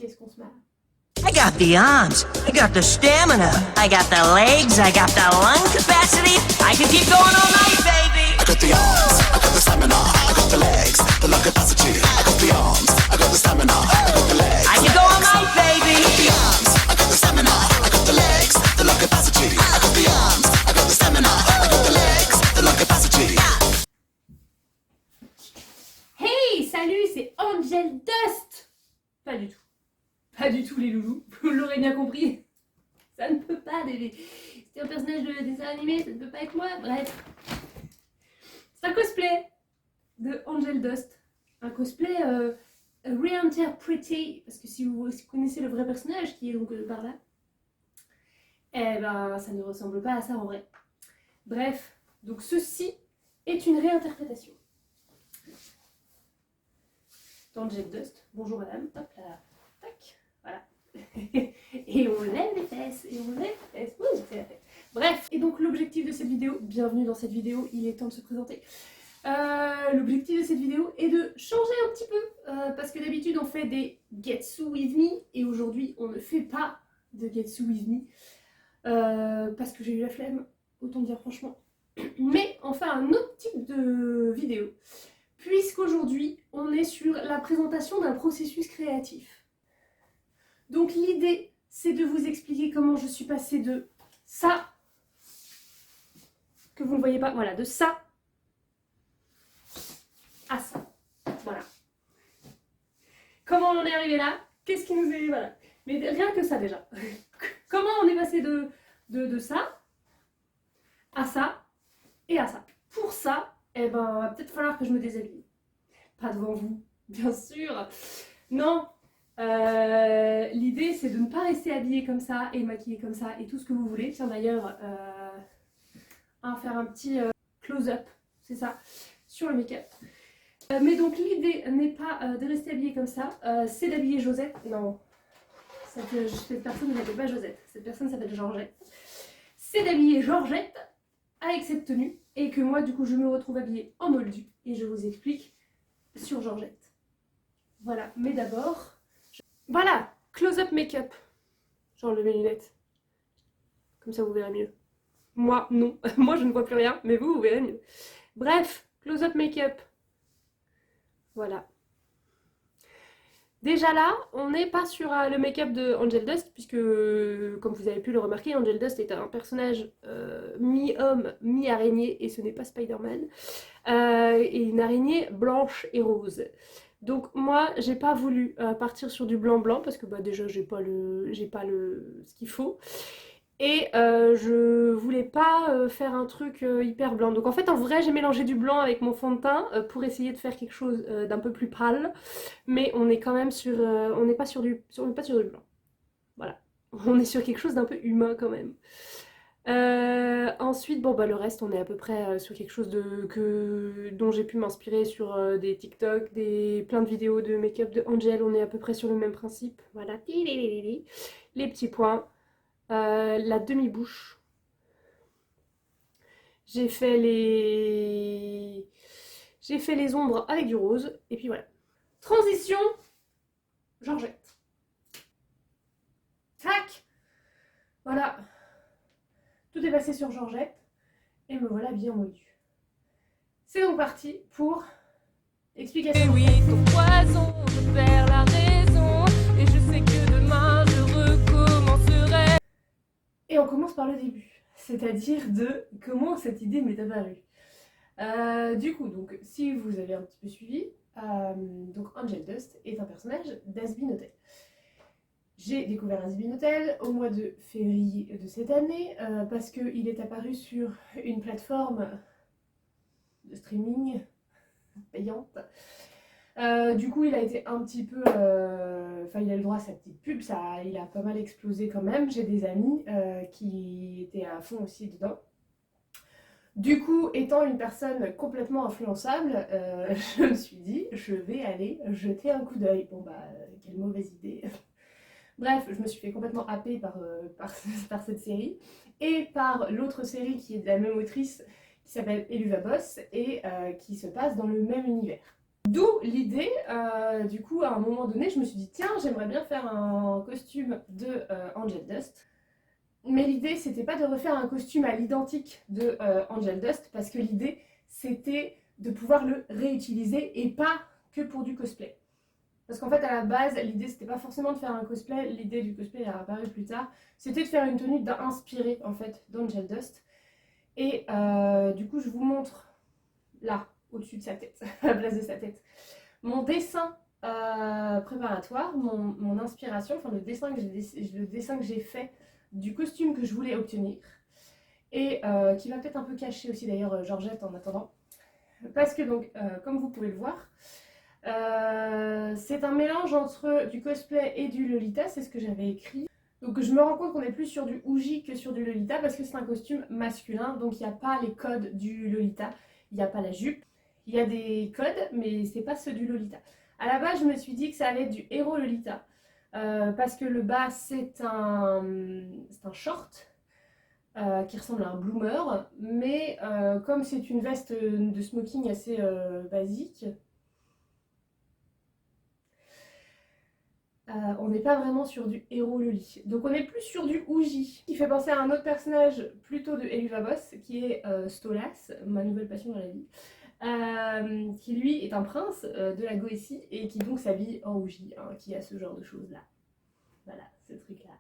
qu'est-ce qu'on se marre. I got the arms, I got the stamina, I got the legs, I got the lung capacity. I can keep going all night, baby. I got the arms, I got the stamina, I got the legs, the lung capacity. I got the arms, I got the stamina, I got the legs. I can go all night, baby. I got the arms, I got the stamina, I got the legs, the lung capacity. I got the arms, I got the stamina, I got the legs, the lung capacity. Hey, salut, c'est Angel Dust. Pas du tout. Pas du tout les loulous, vous l'aurez bien compris. Ça ne peut pas, c'est un personnage de dessin animé, ça ne peut pas être moi, bref. C'est un cosplay de Angel Dust. Un cosplay reinterprété, parce que si vous connaissez le vrai personnage qui est donc par là, eh ben ça ne ressemble pas à ça en vrai. Bref, donc ceci est une réinterprétation d'Angel Dust. Bonjour madame, hop là, tac. Voilà. Et on lève les fesses, et on lève les fesses. Ouh, c'est la fête. Bref, et donc l'objectif de cette vidéo, bienvenue dans cette vidéo, il est temps de se présenter. L'objectif de cette vidéo est de changer un petit peu, parce que d'habitude on fait des Getsu With Me, et aujourd'hui on ne fait pas de Getsu With Me, parce que j'ai eu la flemme, autant dire franchement. Mais on fait un autre type de vidéo, puisqu'aujourd'hui on est sur la présentation d'un processus créatif. Donc l'idée, c'est de vous expliquer comment je suis passée de ça, que vous ne voyez pas, voilà, de ça à ça. Voilà. Comment on est arrivé là? Qu'est-ce qui nous est... Voilà. Mais rien que ça déjà. Comment on est passé de ça à ça et à ça. Pour ça, eh ben, va peut-être falloir que je me déshabille. Pas devant vous, bien sûr. Non. L'idée c'est de ne pas rester habillée comme ça et maquillée comme ça et tout ce que vous voulez. Tiens d'ailleurs, faire un petit close-up, c'est ça, sur le make-up. Mais donc l'idée n'est pas de rester habillée comme ça, c'est d'habiller Josette. Non, cette personne ne s'appelle pas Josette, cette personne s'appelle Georgette. C'est d'habiller Georgette avec cette tenue et que moi du coup je me retrouve habillée en moldu et je vous explique sur Georgette. Voilà, mais d'abord... Voilà, close-up make-up. J'enlève mes lunettes. Comme ça vous verrez mieux. Moi, non. Moi, je ne vois plus rien, mais vous, vous verrez mieux. Bref, close-up make-up. Voilà. Déjà là, on n'est pas sur le make-up de Angel Dust, puisque, comme vous avez pu le remarquer, Angel Dust est un personnage mi-homme, mi-araignée, et ce n'est pas Spider-Man. Et une araignée blanche et rose. Donc moi j'ai pas voulu partir sur du blanc parce que bah, déjà j'ai pas ce qu'il faut et je voulais pas faire un truc hyper blanc. Donc en fait en vrai j'ai mélangé du blanc avec mon fond de teint pour essayer de faire quelque chose d'un peu plus pâle, mais on est quand même sur on n'est pas sur du blanc. Voilà, on est sur quelque chose d'un peu humain quand même. Ensuite, bon bah le reste on est à peu près sur quelque chose dont j'ai pu m'inspirer sur des TikTok, plein de vidéos de make-up de Angel, on est à peu près sur le même principe. Voilà, les petits points, la demi-bouche. J'ai fait les ombres avec du rose, et puis voilà. Transition, Georgette. Tac! Voilà. Tout est passé sur Georgette et me voilà bien moldue. C'est donc parti pour explication. Et oui, ton poison, je perds la raison. Et je sais que demain je recommencerai. Et on commence par le début, c'est-à-dire de comment cette idée m'est apparue. Du coup, donc, si vous avez un petit peu suivi, donc Angel Dust est un personnage d'Hasbin Hotel. J'ai découvert Hazbin Hotel au mois de février de cette année parce qu'il est apparu sur une plateforme de streaming payante. Du coup il a été un petit peu... il a le droit à sa petite pub, il a pas mal explosé quand même. J'ai des amis qui étaient à fond aussi dedans. Du coup, étant une personne complètement influençable, je me suis dit je vais aller jeter un coup d'œil. Bon bah, quelle mauvaise idée. Bref, je me suis fait complètement happer par cette série et par l'autre série qui est de la même autrice qui s'appelle Eluva Boss et qui se passe dans le même univers. D'où l'idée, du coup, à un moment donné, je me suis dit, tiens, j'aimerais bien faire un costume de Angel Dust. Mais l'idée, c'était pas de refaire un costume à l'identique de Angel Dust, parce que l'idée, c'était de pouvoir le réutiliser et pas que pour du cosplay. Parce qu'en fait, à la base, l'idée, c'était pas forcément de faire un cosplay, l'idée du cosplay est apparue plus tard, c'était de faire une tenue inspirée, en fait, d'Angel Dust. Et du coup, je vous montre, là, au-dessus de sa tête, à la place de sa tête, mon dessin préparatoire, mon inspiration, enfin le dessin que j'ai fait du costume que je voulais obtenir, et qui va peut-être un peu cacher aussi d'ailleurs Georgette en attendant, parce que donc, comme vous pouvez le voir, c'est un mélange entre du cosplay et du Lolita, c'est ce que j'avais écrit. Donc je me rends compte qu'on est plus sur du Ouji que sur du Lolita, parce que c'est un costume masculin, donc il n'y a pas les codes du Lolita, il n'y a pas la jupe, il y a des codes, mais c'est pas ceux du Lolita. À la base, je me suis dit que ça allait être du héros Lolita, parce que le bas, c'est un short qui ressemble à un bloomer, mais comme c'est une veste de smoking assez basique, on n'est pas vraiment sur du héros Loli. Donc on est plus sur du Ouji, qui fait penser à un autre personnage plutôt de Eluvabos, qui est Stolas, ma nouvelle passion dans la vie, qui lui est un prince de la Goétie et qui donc s'habille en Ouji, hein, qui a ce genre de choses là. Voilà, ce truc là.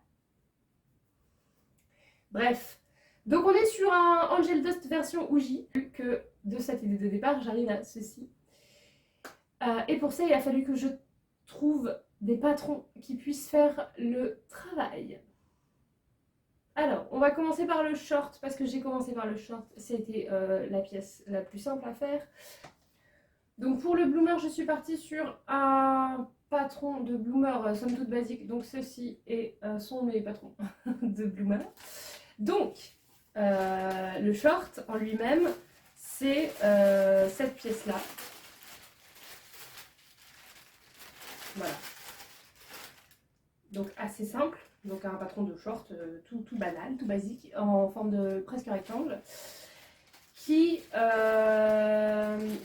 Bref, donc on est sur un Angel Dust version Ouji, vu que de cette idée de départ j'arrive à ceci. Et pour ça il a fallu que je trouve des patrons qui puissent faire le travail. Alors, on va commencer par le short, parce que j'ai commencé par le short, c'était la pièce la plus simple à faire. Donc pour le bloomer, je suis partie sur un patron de bloomer somme toute basique, donc ceci sont mes patrons de bloomer. Donc, le short en lui-même, c'est cette pièce-là. Voilà. Donc assez simple, donc un patron de short tout banal, tout basique, en forme de presque rectangle, que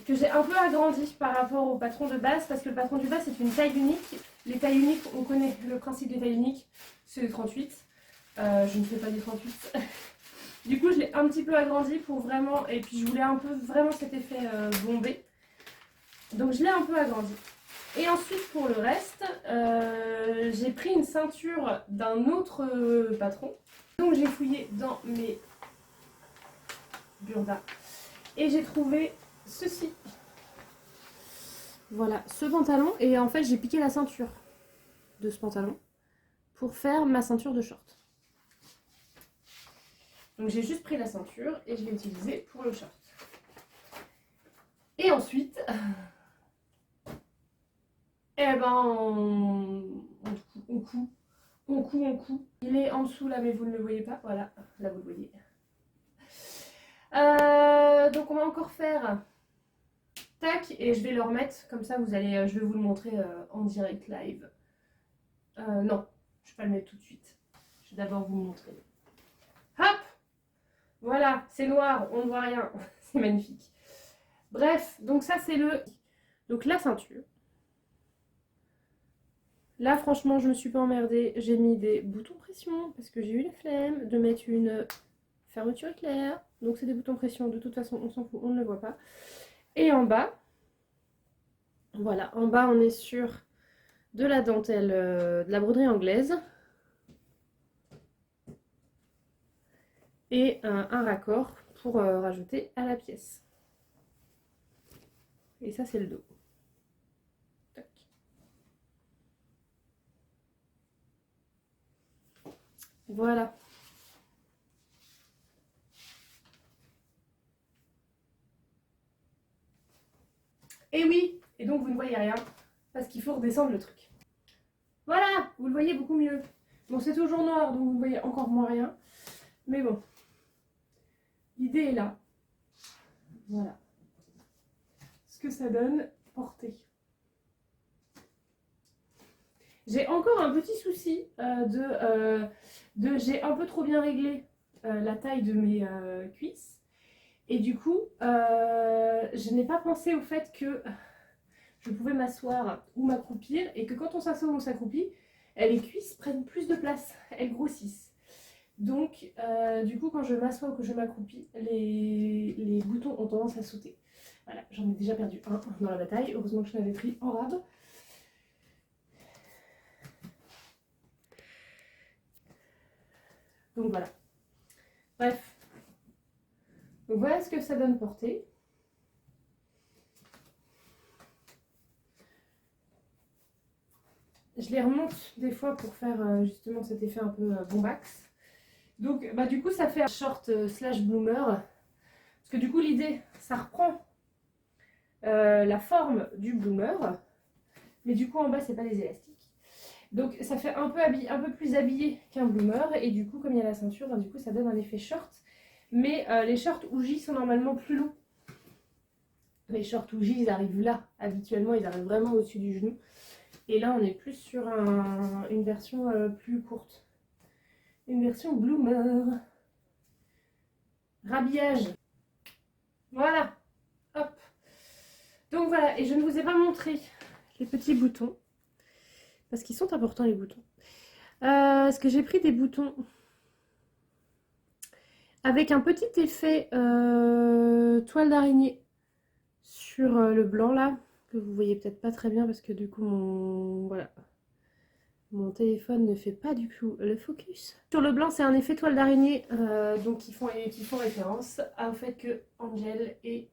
j'ai un peu agrandi par rapport au patron de base, parce que le patron du base c'est une taille unique. Les tailles uniques, on connaît le principe des tailles uniques, c'est le 38. Je ne fais pas du 38. Du coup je l'ai un petit peu agrandi pour vraiment, et puis je voulais un peu vraiment cet effet bombé. Donc je l'ai un peu agrandi. Et ensuite pour le reste, j'ai pris une ceinture d'un autre patron. Donc j'ai fouillé dans mes burdas et j'ai trouvé ceci. Voilà, ce pantalon, et en fait j'ai piqué la ceinture de ce pantalon pour faire ma ceinture de short. Donc j'ai juste pris la ceinture et je l'ai utilisée pour le short. Et ensuite... eh ben, on coud. Il est en dessous là, mais vous ne le voyez pas. Voilà, là vous le voyez. Donc on va encore faire tac, et je vais le remettre comme ça. Je vais vous le montrer en direct live. Non, je vais pas le mettre tout de suite. Je vais d'abord vous le montrer. Hop, voilà, c'est noir, on ne voit rien. C'est magnifique. Bref, donc ça c'est donc la ceinture. Là, franchement, je me suis pas emmerdée. J'ai mis des boutons pression parce que j'ai eu la flemme de mettre une fermeture éclair. Donc, c'est des boutons pression. De toute façon, on s'en fout, on ne le voit pas. Et en bas, voilà, en bas, on est sur de la dentelle, de la broderie anglaise. Et un raccord pour rajouter à la pièce. Et ça, c'est le dos. Voilà. Et oui, et donc vous ne voyez rien, parce qu'il faut redescendre le truc. Voilà, vous le voyez beaucoup mieux. Bon, c'est toujours noir, donc vous ne voyez encore moins rien. Mais bon, l'idée est là. Voilà. Ce que ça donne porté. J'ai encore un petit souci j'ai un peu trop bien réglé la taille de mes cuisses. Et du coup, je n'ai pas pensé au fait que je pouvais m'asseoir ou m'accroupir et que quand on s'assoit ou on s'accroupit, les cuisses prennent plus de place, elles grossissent. Donc du coup quand je m'assois ou que je m'accroupis, les boutons ont tendance à sauter. Voilà, j'en ai déjà perdu un dans la bataille, heureusement que je l'avais pris en rab. Donc voilà. Bref. Donc voilà ce que ça donne portée. Je les remonte des fois pour faire justement cet effet un peu bombax. Donc bah, du coup ça fait un short slash bloomer. Parce que du coup l'idée, ça reprend la forme du bloomer. Mais du coup en bas c'est pas les élastiques. Donc ça fait un peu plus habillé qu'un bloomer. Et du coup comme il y a la ceinture, bah, du coup ça donne un effet short. Mais les shorts Ouji sont normalement plus longs. Les shorts Ouji ils arrivent là. Habituellement ils arrivent vraiment au-dessus du genou. Et là, on est plus sur une version plus courte. Une version bloomer. Rhabillage. Voilà. Hop. Donc voilà. Et je ne vous ai pas montré les petits boutons. Parce qu'ils sont importants, les boutons. Parce que j'ai pris des boutons avec un petit effet toile d'araignée sur le blanc là. Que vous voyez peut-être pas très bien parce que du coup mon téléphone ne fait pas du tout le focus. Sur le blanc c'est un effet toile d'araignée donc qui font référence au fait que Angel est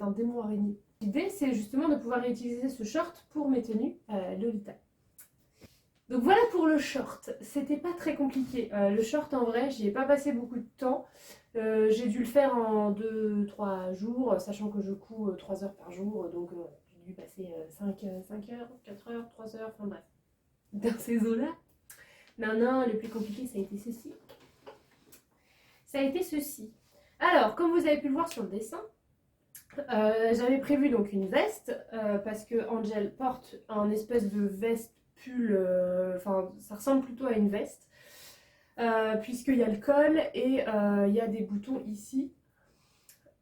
un démon araignée. L'idée c'est justement de pouvoir réutiliser ce short pour mes tenues Lolita. Donc voilà pour le short, c'était pas très compliqué. Le short en vrai j'y ai pas passé beaucoup de temps. J'ai dû le faire en 2-3 jours, sachant que je couds 3 heures par jour, donc j'ai dû passer 5 heures, 4 heures, 3 heures, enfin bref, dans ces eaux-là. Non, le plus compliqué ça a été ceci. Alors, comme vous avez pu le voir sur le dessin, j'avais prévu donc une veste, parce que Angel porte un espèce de veste pull, enfin ça ressemble plutôt à une veste. Puisqu'il y a le col et il y a des boutons ici.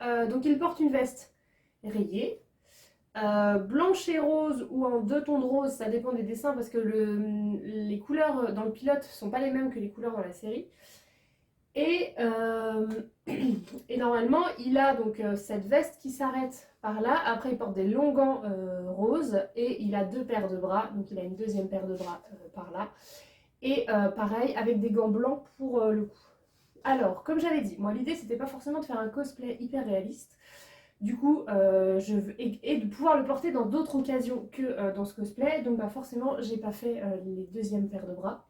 Donc il porte une veste rayée, blanche et rose ou en 2 tons de rose, ça dépend des dessins parce que les couleurs dans le pilote sont pas les mêmes que les couleurs dans la série. Et normalement il a donc cette veste qui s'arrête par là, après il porte des longs gants roses et il a 2 paires de bras, donc il a une deuxième paire de bras par là. Et pareil avec des gants blancs pour le cou. Alors comme j'avais dit, moi l'idée c'était pas forcément de faire un cosplay hyper réaliste. Du coup et de pouvoir le porter dans d'autres occasions que dans ce cosplay. Donc bah forcément j'ai pas fait les deuxièmes paires de bras.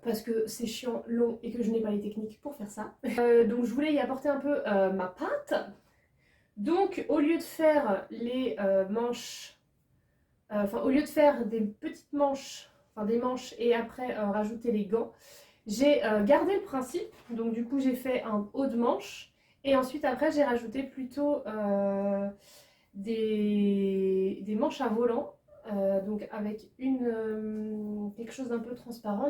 Parce que c'est chiant, long et que je n'ai pas les techniques pour faire ça. Donc je voulais y apporter un peu ma patte. Donc au lieu de faire les manches, au lieu de faire des petites manches, des manches et après rajouter les gants, j'ai gardé le principe. Donc du coup j'ai fait un haut de manche et ensuite après j'ai rajouté plutôt des manches à volant, donc avec quelque chose d'un peu transparent,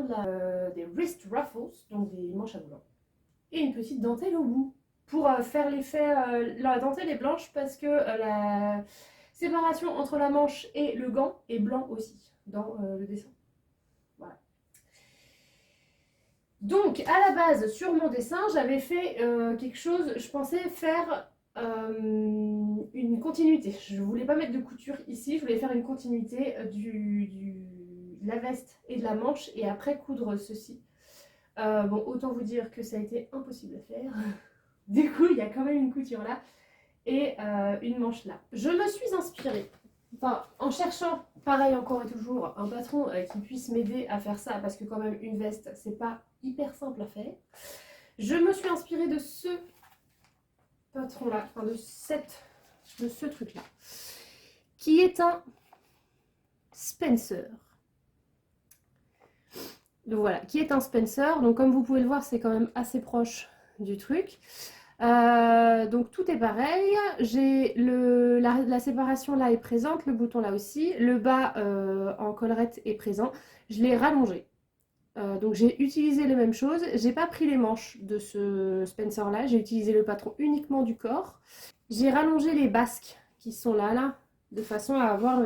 des wrist ruffles, donc des manches à volant, et une petite dentelle au bout pour faire l'effet. La dentelle est blanche parce que la séparation entre la manche et le gant est blanc aussi dans le dessin. Voilà. Donc à la base sur mon dessin j'avais fait quelque chose, je pensais faire une continuité. Je voulais pas mettre de couture ici, je voulais faire une continuité de la veste et de la manche et après coudre ceci. Bon, autant vous dire que ça a été impossible à faire. Du coup il y a quand même une couture là et une manche là. Je me suis inspirée, en cherchant, pareil encore et toujours, un patron qui puisse m'aider à faire ça, parce que quand même une veste c'est pas hyper simple à faire. Je me suis inspirée de ce patron là, de ce truc là, qui est un Spencer. Donc voilà, qui est un Spencer. Donc comme vous pouvez le voir, c'est quand même assez proche du truc. Donc tout est pareil, j'ai la séparation là est présente, le bouton là aussi, le bas en collerette est présent, je l'ai rallongé. Donc j'ai utilisé les mêmes choses, j'ai pas pris les manches de ce Spencer là, j'ai utilisé le patron uniquement du corps. J'ai rallongé les basques qui sont là, de façon à avoir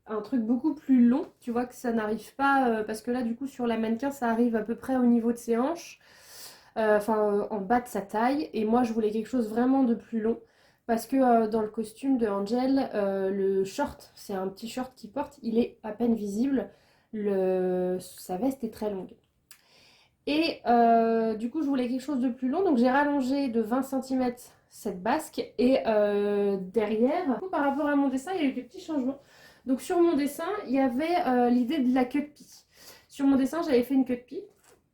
un truc beaucoup plus long. Tu vois que ça n'arrive pas, parce que là du coup sur la mannequin ça arrive à peu près au niveau de ses hanches, en bas de sa taille, et moi je voulais quelque chose vraiment de plus long. Parce que dans le costume de Angel, le short, c'est un petit short qu'il porte, il est à peine visible. Sa veste est très longue. Et du coup, je voulais quelque chose de plus long, donc j'ai rallongé de 20 cm cette basque. Et derrière, du coup, par rapport à mon dessin, il y a eu des petits changements. Donc sur mon dessin, il y avait l'idée de la queue de pie. Sur mon dessin, j'avais fait une queue de pie.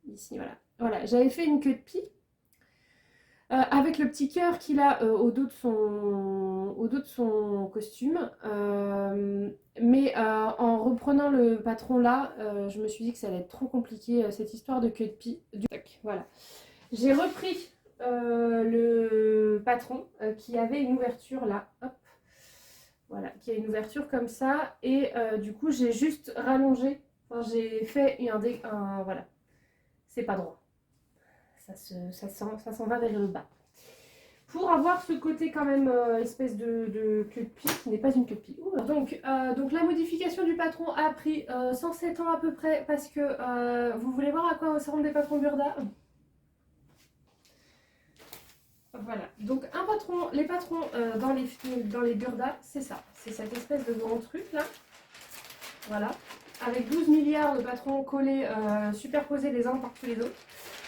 Ici, voilà. Voilà, j'avais fait une queue de pie. Avec le petit cœur qu'il a au dos de son costume. Mais en reprenant le patron là, je me suis dit que ça allait être trop compliqué, cette histoire de queue de pie. Voilà. J'ai repris le patron qui avait une ouverture là. Hop. Voilà, qui a une ouverture comme ça. Et du coup, j'ai juste rallongé. Enfin, j'ai fait un voilà. C'est pas droit. Ça s'en va vers le bas. Pour avoir ce côté quand même espèce de queue de pie, qui n'est pas une queue de pie. Donc la modification du patron a pris 107 ans à peu près, parce que vous voulez voir à quoi ressemblent des patrons Burda? Voilà, donc les patrons dans les Burda, c'est ça. C'est cette espèce de grand truc là. Voilà, avec 12 milliards de patrons collés, superposés les uns par-dessus les autres.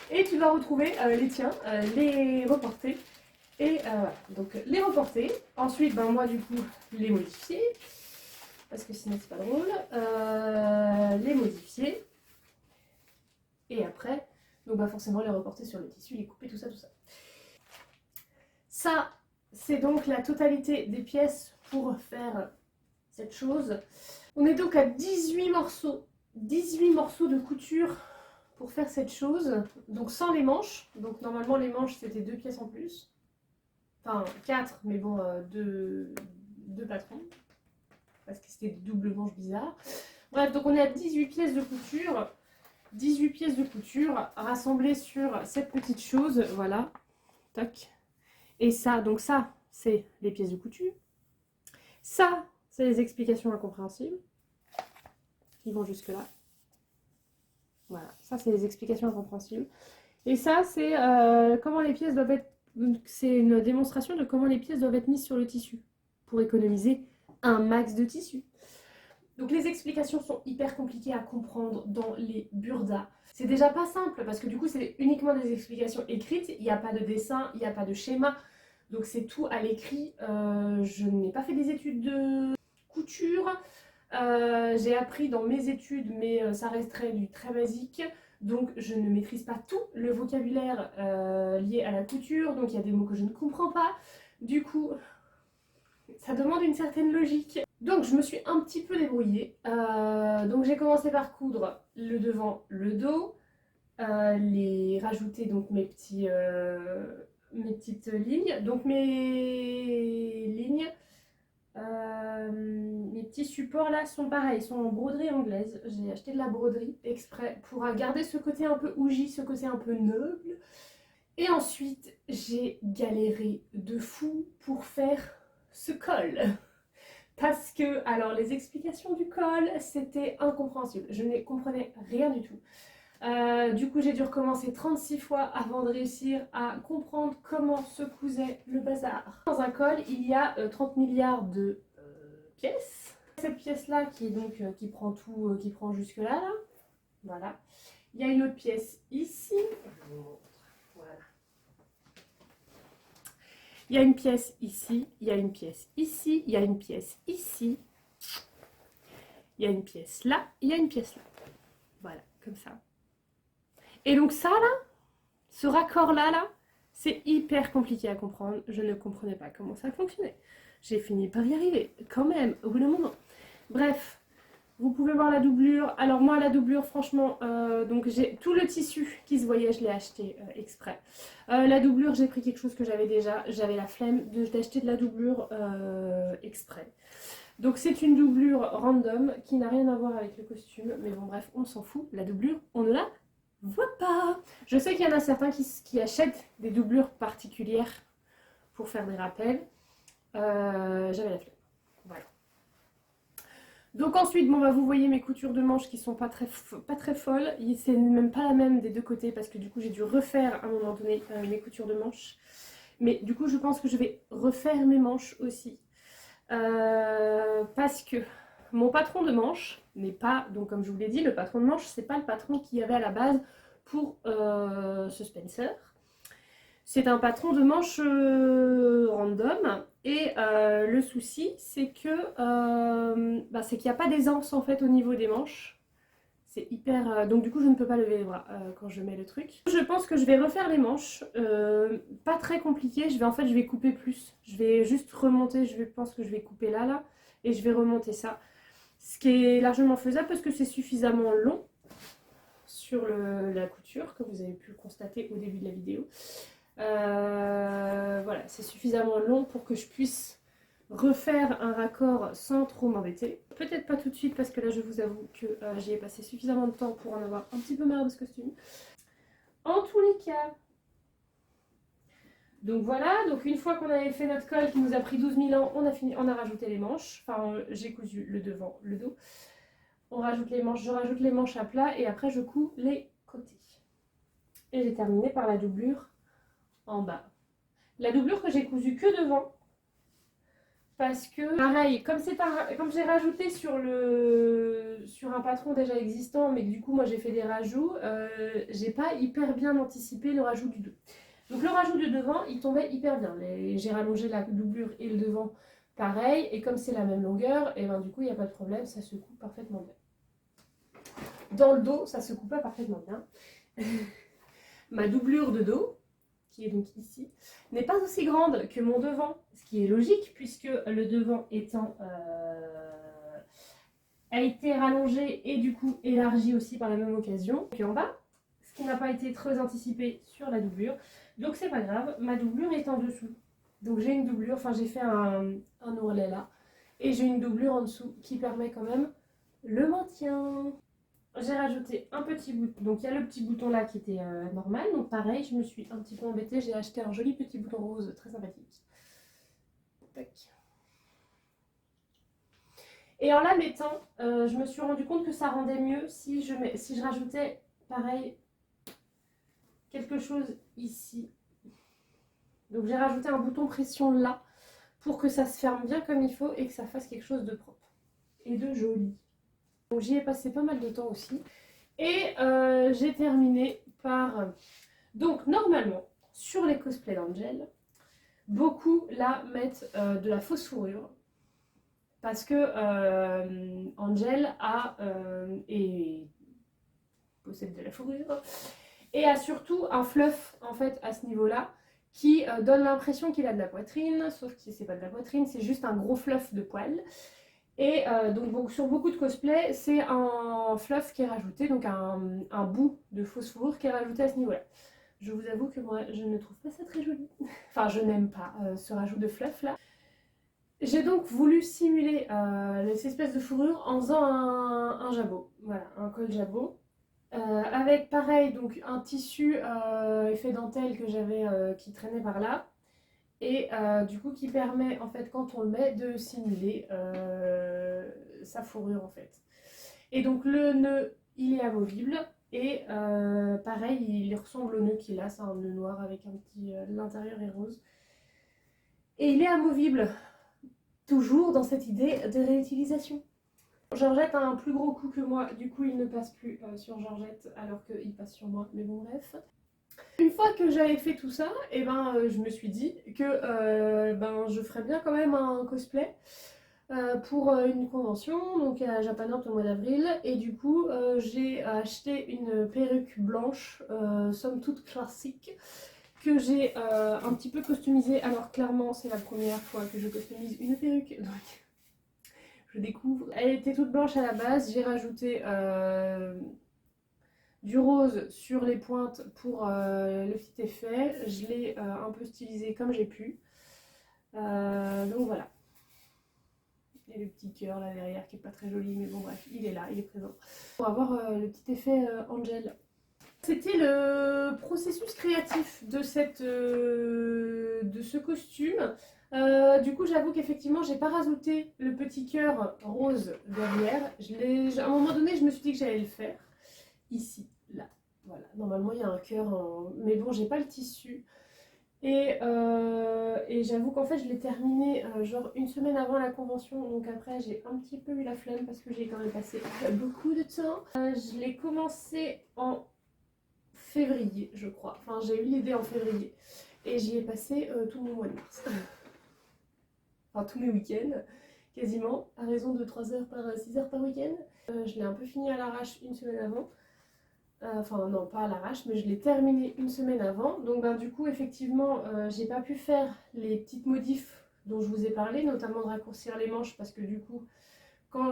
Et tu vas retrouver les tiens, les reporter. Et voilà, donc les reporter. Ensuite, ben, moi du coup, les modifier. Parce que sinon c'est pas drôle. Les modifier. Et après, donc bah forcément les reporter sur le tissu, les couper, tout ça, tout ça. Ça, c'est donc la totalité des pièces pour faire cette chose. On est donc à 18 morceaux. 18 morceaux de couture pour faire cette chose, donc sans les manches. Donc normalement les manches c'était 2 pièces en plus, enfin 4, mais bon, deux patrons, parce que c'était des doubles manches bizarres. Bref, donc on est à 18 pièces de couture, 18 pièces de couture rassemblées sur cette petite chose, voilà, tac. Et ça, donc ça c'est les pièces de couture, ça c'est les explications incompréhensibles qui vont jusque là. Voilà, ça c'est les explications incompréhensibles. Et ça c'est comment les pièces doivent être... C'est une démonstration de comment les pièces doivent être mises sur le tissu pour économiser un max de tissu. Donc les explications sont hyper compliquées à comprendre dans les burdas. C'est déjà pas simple parce que du coup c'est uniquement des explications écrites, il n'y a pas de dessin, il n'y a pas de schéma. Donc c'est tout à l'écrit. Je n'ai pas fait des études de couture. J'ai appris dans mes études, mais ça resterait du très basique, donc je ne maîtrise pas tout le vocabulaire lié à la couture, donc il y a des mots que je ne comprends pas, du coup ça demande une certaine logique. Donc je me suis un petit peu débrouillée, donc j'ai commencé par coudre le devant, le dos, rajouter donc mes petites lignes, donc mes lignes. Les petits supports là sont pareils, ils sont en broderie anglaise. J'ai acheté de la broderie exprès pour garder ce côté un peu ougie, ce côté un peu noble. Et ensuite, j'ai galéré de fou pour faire ce col. Parce que, alors, les explications du col, c'était incompréhensible. Je ne comprenais rien du tout. Du coup, j'ai dû recommencer 36 fois avant de réussir à comprendre comment se cousait le bazar. Dans un col, il y a 30 milliards de pièces. Cette pièce-là qui est donc qui prend tout, qui prend jusque là, là. Voilà. Il y a une autre pièce ici. Je vous montre. Voilà. Il y a une pièce ici. Il y a une pièce ici. Il y a une pièce ici. Il y a une pièce là. Il y a une pièce là. Voilà, comme ça. Et donc ça là, ce raccord là, c'est hyper compliqué à comprendre. Je ne comprenais pas comment ça fonctionnait. J'ai fini par y arriver, quand même, au bout d'un moment. Bref, vous pouvez voir la doublure. Alors moi, la doublure, franchement, donc j'ai tout le tissu qui se voyait, je l'ai acheté exprès. La doublure, j'ai pris quelque chose que j'avais déjà. J'avais la flemme d'acheter de la doublure exprès. Donc c'est une doublure random qui n'a rien à voir avec le costume. Mais bon, bref, on s'en fout. La doublure, on ne la voit pas. Je sais qu'il y en a certains qui achètent des doublures particulières pour faire des rappels. J'avais la flemme. Donc ensuite, bon bah vous voyez mes coutures de manches qui sont pas très folles. C'est même pas la même des deux côtés parce que du coup j'ai dû refaire à un moment donné mes coutures de manches. Mais du coup je pense que je vais refaire mes manches aussi. Parce que mon patron de manches n'est pas, donc comme je vous l'ai dit, le patron de manches c'est pas le patron qu'il y avait à la base pour ce Spencer. C'est un patron de manches random et le souci c'est que c'est qu'il n'y a pas d'aisance en fait au niveau des manches. C'est hyper... donc du coup je ne peux pas lever les bras quand je mets le truc. Je pense que je vais refaire les manches, pas très compliqué, je vais couper plus. Je vais juste remonter, pense que je vais couper là et je vais remonter ça. Ce qui est largement faisable parce que c'est suffisamment long sur la couture, comme vous avez pu le constater au début de la vidéo. Voilà, c'est suffisamment long pour que je puisse refaire un raccord sans trop m'embêter. Peut-être pas tout de suite parce que là je vous avoue que j'y ai passé suffisamment de temps pour en avoir un petit peu marre de ce costume. En tous les cas, donc voilà, donc une fois qu'on avait fait notre col qui nous a pris 12 000 ans, on a rajouté les manches, enfin j'ai cousu le devant, le dos. On rajoute les manches, je rajoute les manches à plat et après je couds les côtés. Et j'ai terminé par la doublure en bas. La doublure que j'ai cousue que devant. Parce que, pareil, comme j'ai rajouté sur un patron déjà existant, mais que du coup moi j'ai fait des rajouts, j'ai pas hyper bien anticipé le rajout du dos. Donc le rajout du devant, il tombait hyper bien. J'ai rallongé la doublure et le devant pareil, et comme c'est la même longueur, et ben du coup il n'y a pas de problème, ça se coupe parfaitement bien. Dans le dos, ça se coupe pas parfaitement bien. Ma doublure de dos, qui est donc ici, n'est pas aussi grande que mon devant, ce qui est logique puisque le devant a été rallongé et du coup élargi aussi par la même occasion. Puis en bas, ce qui n'a pas été très anticipé sur la doublure, donc c'est pas grave, ma doublure est en dessous. Donc j'ai une doublure, enfin j'ai fait un ourlet là, et j'ai une doublure en dessous qui permet quand même le maintien. J'ai rajouté un petit bouton, donc il y a le petit bouton là qui était normal, donc pareil, je me suis un petit peu embêtée, j'ai acheté un joli petit bouton rose très sympathique. Tac. Et en la mettant, je me suis rendu compte que ça rendait mieux si je rajoutais, pareil, quelque chose ici. Donc j'ai rajouté un bouton pression là, pour que ça se ferme bien comme il faut et que ça fasse quelque chose de propre et de joli. Donc j'y ai passé pas mal de temps aussi. Et j'ai terminé par... Donc normalement, sur les cosplays d'Angel, beaucoup là mettent de la fausse fourrure. Parce que Angel possède de la fourrure. Et a surtout un fluff en fait à ce niveau-là qui donne l'impression qu'il a de la poitrine. Sauf que c'est pas de la poitrine, c'est juste un gros fluff de poils. Et donc sur beaucoup de cosplays, c'est un fluff qui est rajouté, donc un bout de fausse fourrure qui est rajouté à ce niveau-là. Je vous avoue que moi, je ne trouve pas ça très joli. Enfin, je n'aime pas ce rajout de fluff là. J'ai donc voulu simuler cette espèce de fourrure en faisant un jabot. Voilà, un col jabot. Avec pareil, donc un tissu effet dentelle que j'avais qui traînait par là. Et du coup qui permet en fait quand on le met de simuler sa fourrure en fait. Et donc le nœud il est amovible et pareil il ressemble au nœud qu'il a, c'est un nœud noir avec un petit... l'intérieur est rose. Et il est amovible, toujours dans cette idée de réutilisation. Georgette a un plus gros coup que moi, du coup il ne passe plus sur Georgette alors qu'il passe sur moi, mais bon bref. Une fois que j'avais fait tout ça, et je me suis dit que je ferais bien quand même un cosplay pour une convention, donc à Japan Art au mois d'avril, et du coup j'ai acheté une perruque blanche, somme toute classique, que j'ai un petit peu customisée. Alors clairement c'est la première fois que je customise une perruque, donc je découvre. Elle était toute blanche à la base, j'ai rajouté du rose sur les pointes pour le petit effet. Je l'ai un peu stylisé comme j'ai pu. Donc voilà. Et le petit cœur là derrière qui est pas très joli, mais bon bref, il est là, il est présent. Pour avoir le petit effet Angel. C'était le processus créatif de ce costume. Du coup, j'avoue qu'effectivement, j'ai pas rajouté le petit cœur rose derrière. À un moment donné, je me suis dit que j'allais le faire. Ici, là. Voilà. Normalement, il y a un cœur, mais bon, j'ai pas le tissu. Et j'avoue qu'en fait, je l'ai terminé genre une semaine avant la convention. Donc après, j'ai un petit peu eu la flemme parce que j'ai quand même passé beaucoup de temps. Je l'ai commencé en février, je crois. Enfin, j'ai eu l'idée en février. Et j'y ai passé tout mon mois de mars. Enfin, tous mes week-ends, quasiment, à raison de 6 heures par week-end. Je l'ai un peu fini à l'arrache une semaine avant. Enfin, non, pas à l'arrache, mais je l'ai terminé une semaine avant. Donc, ben, du coup, effectivement, j'ai pas pu faire les petites modifs dont je vous ai parlé, notamment de raccourcir les manches, parce que du coup, quand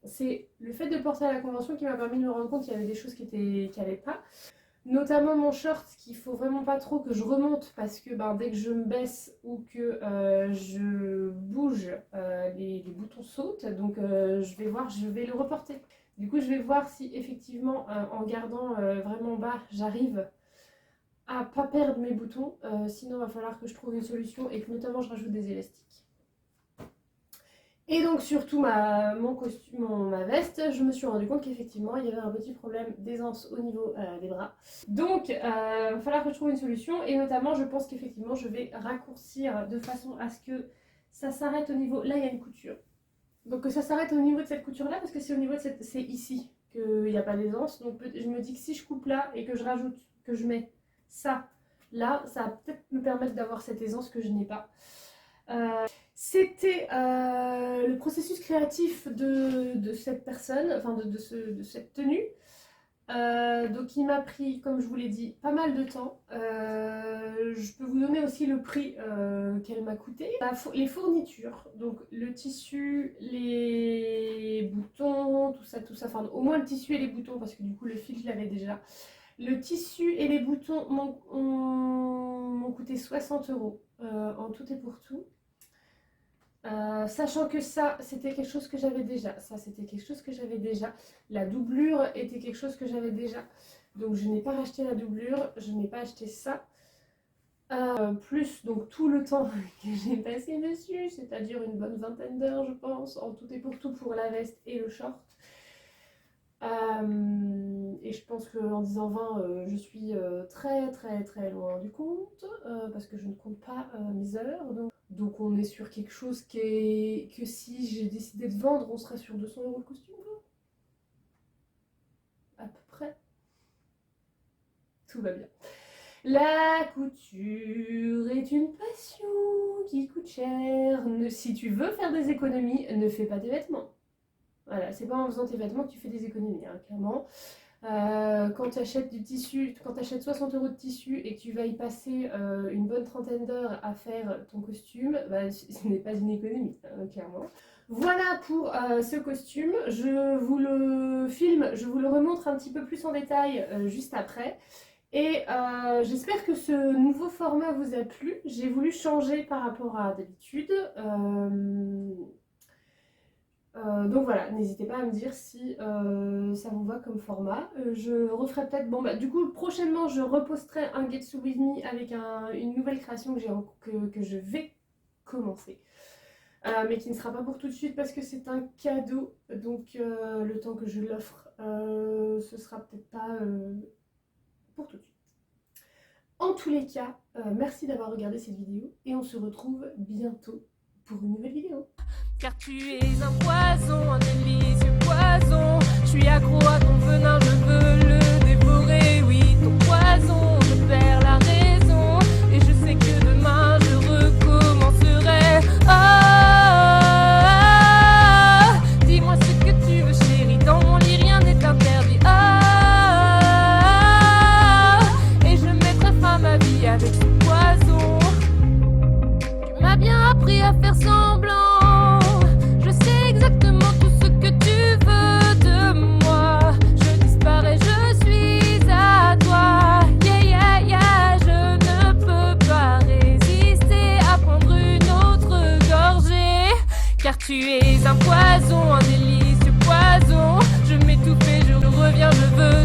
c'est le fait de porter à la convention qui m'a permis de me rendre compte qu'il y avait des choses qui allaient pas. Notamment mon short qu'il faut vraiment pas trop que je remonte parce que dès que je me baisse ou que je bouge, les boutons sautent. Donc je vais le reporter. Du coup je vais voir si effectivement en gardant vraiment bas j'arrive à pas perdre mes boutons. Sinon il va falloir que je trouve une solution et que notamment je rajoute des élastiques. Et donc surtout ma veste, je me suis rendu compte qu'effectivement il y avait un petit problème d'aisance au niveau des bras. Donc il va falloir que je trouve une solution et notamment je pense qu'effectivement je vais raccourcir de façon à ce que ça s'arrête au niveau... Là il y a une couture. Donc que ça s'arrête au niveau de cette couture là parce que c'est au niveau de c'est ici qu'il n'y a pas d'aisance. Donc je me dis que si je coupe là et que je rajoute, que je mets ça là, ça va peut-être me permettre d'avoir cette aisance que je n'ai pas. C'était le processus créatif de cette personne, enfin de cette tenue. Donc il m'a pris, comme je vous l'ai dit, pas mal de temps. Je peux vous donner aussi le prix qu'elle m'a coûté. Les fournitures, donc le tissu, les boutons, tout ça, enfin au moins le tissu et les boutons parce que du coup le fil je l'avais déjà. Le tissu et les boutons m'ont coûté 60 € en tout et pour tout. Sachant que ça c'était quelque chose que j'avais déjà, la doublure était quelque chose que j'avais déjà, donc je n'ai pas racheté la doublure, je n'ai pas acheté ça, plus donc tout le temps que j'ai passé dessus, c'est-à-dire une bonne vingtaine d'heures je pense, en tout et pour tout pour la veste et le short. Et je pense qu'en disant 20, je suis très très très loin du compte, parce que je ne compte pas mes heures, donc on est sur quelque chose que si j'ai décidé de vendre, on serait sur 200 € le costume, à peu près. Tout va bien. La couture est une passion qui coûte cher. Si tu veux faire des économies, ne fais pas des vêtements. Voilà, c'est pas en faisant tes vêtements que tu fais des économies, hein, clairement. Quand tu achètes du tissu, quand tu achètes 60 € de tissu et que tu vas y passer une bonne trentaine d'heures à faire ton costume, ce n'est pas une économie, hein, clairement. Voilà pour ce costume, je vous le filme, je vous le remontre un petit peu plus en détail juste après. Et j'espère que ce nouveau format vous a plu. J'ai voulu changer par rapport à d'habitude. Donc voilà, n'hésitez pas à me dire si ça vous va comme format. Je referai peut-être... du coup, prochainement, je reposterai un Getsu With Me avec une nouvelle création que je vais commencer. Mais qui ne sera pas pour tout de suite parce que c'est un cadeau. Donc le temps que je l'offre, ce sera peut-être pas pour tout de suite. En tous les cas, merci d'avoir regardé cette vidéo et on se retrouve bientôt pour une nouvelle vidéo. Car tu es un poison, un délicieux poison. Je suis accro à ton venin, je veux le dévorer. Oui, ton poison, je perds la raison. Et je sais que demain je recommencerai. Oh, dis-moi ce que tu veux chérie, dans mon lit rien n'est interdit. Oh, et je mettrai fin à ma vie avec ce poison. Tu m'as bien appris à faire semblant. Car tu es un poison, un délicieux poison. Je m'étouffe et je reviens, je veux